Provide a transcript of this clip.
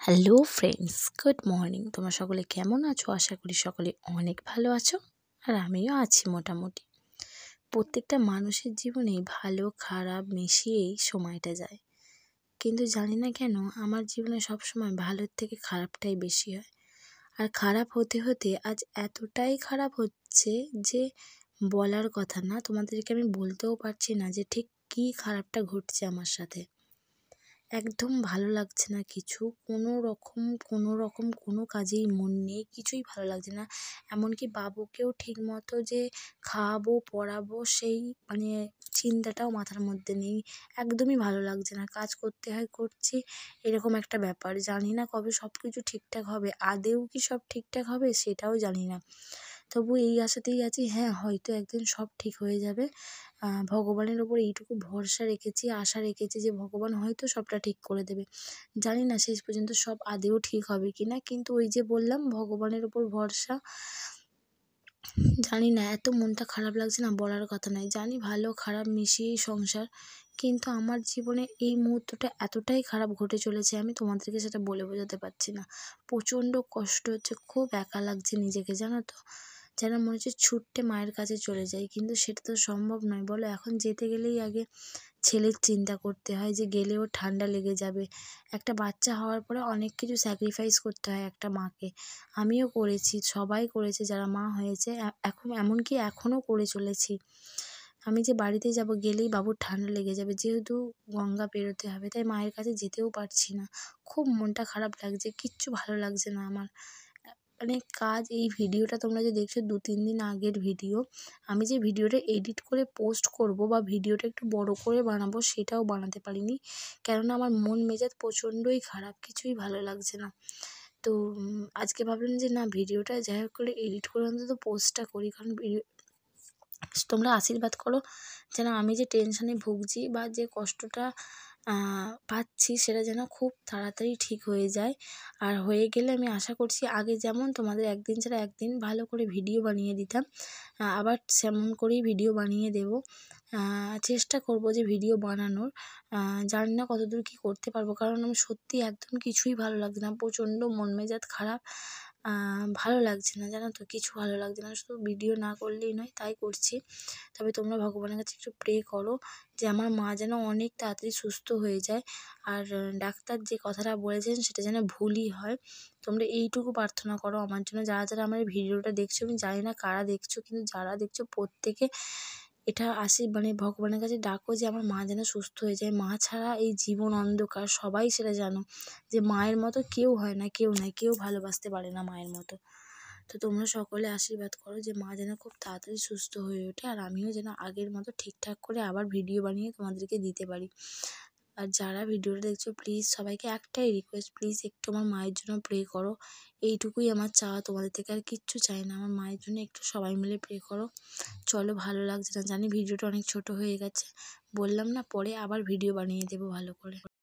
Hello friends, good morning. তোমরা সকলে কেমন আছো? আশা করি সকলে অনেক ভালো আছো, আর আমিও আছি মোটামুটি। প্রত্যেকটা মানুষের জীবনেই ভালো খারাপ মিশিয়েই সময়টা যায়, কিন্তু জানি না কেন আমার জীবনে সবসময় ভালোর থেকে খারাপটাই বেশি হয়। আর খারাপ হতে হতে আজ এতটাই খারাপ হচ্ছে যে বলার কথা না, তোমাদেরকে আমি বলতেও পারছি না যে ঠিক কী খারাপটা ঘটছে আমার সাথে। একদম ভালো লাগছে না কিছু, কোনো রকম কোনো কাজেই মন নেই, কিছুই ভালো লাগছে না। এমনকি বাবুকেও ঠিকমতো যে খাওয়াবো পড়াবো সেই চিন্তাটাও মাথার মধ্যে নেই। একদমই ভালো লাগছে না, কাজ করতে হয় করছি, এরকম একটা ব্যাপার। জানি না কবে সব কিছু ঠিকঠাক হবে, আদৌ কি সব ঠিকঠাক হবে সেটাও জানি না। তবু এই আশাতেই আছি, হ্যাঁ হয়তো একদিন সব ঠিক হয়ে যাবে। ভগবানের ওপর এইটুকু ভরসা রেখেছি, আশা রেখেছি যে ভগবান হয়তো সবটা ঠিক করে দেবে। জানি না শেষ পর্যন্ত সব আদৌ ঠিক হবে কি না, কিন্তু ওই যে বললাম ভগবানের ওপর ভরসা। জানি না, এত মনটা খারাপ লাগছে না বলার কথা নয়। জানি ভালো খারাপ মিশিয়েই সংসার, কিন্তু আমার জীবনে এই মুহূর্তটা এতটাই খারাপ ঘটে চলেছে, আমি তোমাদেরকে সেটা বলে বোঝাতে পারছি না। প্রচণ্ড কষ্ট হচ্ছে, খুব একা লাগছে নিজেকে, জানো তো। যেন মনে হচ্ছে ছুট্টে মায়ের কাছে চলে যাই, কিন্তু সেটা তো সম্ভব নয় বলো। এখন যেতে গেলেই আগে ছেলের চিন্তা করতে হয় যে গেলে ওর ঠান্ডা লেগে যাবে। একটা বাচ্চা হওয়ার পরে অনেক কিছু স্যাক্রিফাইস করতে হয় একটা মাকে। আমিও করেছি, সবাই করেছে যারা মা হয়েছে, এখন এমনকি এখনও করে চলেছি। আমি যে বাড়িতে যাব, গেলেই বাবুর ঠান্ডা লেগে যাবে, যেহেতু গঙ্গা পেরোতে হবে, তাই মায়ের কাছে যেতেও পারছি না। খুব মনটা খারাপ লাগছে, কিচ্ছু ভালো লাগছে না আমার। কাজ, এই ভিডিওটা তোমরা যে দেখছো 2-3 দিন আগের ভিডিও। আমি যে ভিডিওটা এডিট করে পোস্ট করব বা ভিডিওটা একটু বড় করে বানাবো, সেটাও বানাতে পারিনি, কেননা আমার মন মেজাজ প্রচণ্ডই খারাপ, কিছুই ভালো লাগছে না। তো আজকে ভাবলাম যে না, ভিডিওটা যাই হোক করে এডিট করে অন্তত পোস্টটা করি, কারণ তোমরা আশীর্বাদ করো যেন আমি যে টেনশানে ভুগছি বা যে কষ্টটা পাচ্ছি সেটা যেন খুব তাড়াতাড়ি ঠিক হয়ে যায়। আর হয়ে গেলে আমি আশা করছি আগে যেমন তোমাদের একদিন ছাড়া একদিন ভালো করে ভিডিও বানিয়ে দিতাম, আবার সেমন করেই ভিডিও বানিয়ে দেব। চেষ্টা করব যে ভিডিও বানানোর। জানি না কতদূর কী করতে পারবো, কারণ আমি সত্যি একদম কিছুই ভালো লাগছে না, প্রচণ্ড মন মেজাজ খারাপ। ভালো লাগছে না, জানো তো, কিছু ভালো লাগছে না। শুধু ভিডিও না করলেই নয়, তাই করছি। তবে তোমরা ভগবানের কাছে একটু প্রে করো যে আমার মা যেন অনেক তাড়াতাড়ি সুস্থ হয়ে যায়, আর ডাক্তার যে কথাটা বলেছেন সেটা যেন ভুলই হয়। তোমরা এইটুকু প্রার্থনা করো আমার জন্য। যারা যারা আমার এই ভিডিওটা দেখছো, আমি জানি না কারা দেখছো, কিন্তু যারা দেখছো প্রত্যেকে এটা ভগবানের কাছে ডাকো যে আমার মা যেন সুস্থ হয়ে যায়। মা ছাড়া এই জীবন অন্ধকার, সবাই সেটা জানো, যে মায়ের মতো কেউ হয় না, কেউ নয়, কেউ ভালোবাসতে পারে না মায়ের মতো। তো তোমরা সকলে আশীর্বাদ করো যে মা যেন খুব তাড়াতাড়ি সুস্থ হয়ে ওঠে, আর আমিও যেন আগের মতো ঠিকঠাক করে আবার ভিডিও বানিয়ে তোমাদেরকে দিতে পারি। আর যারা ভিডিওটা দেখছো, প্লিজ সবাইকে একটাই রিকোয়েস্ট, প্লিজ একটু আমার মায়ের জন্য প্রে করো। এইটুকুই আমার চাওয়া তোমাদের থেকে, আর কিচ্ছু চাই না। আমার মায়ের জন্য একটু সবাই মিলে প্রে করো। চলো, ভালো লাগছে না জানি, ভিডিওটা অনেক ছোট হয়ে গেছে, বললাম না, পরে আবার ভিডিও বানিয়ে দেবো ভালো করে।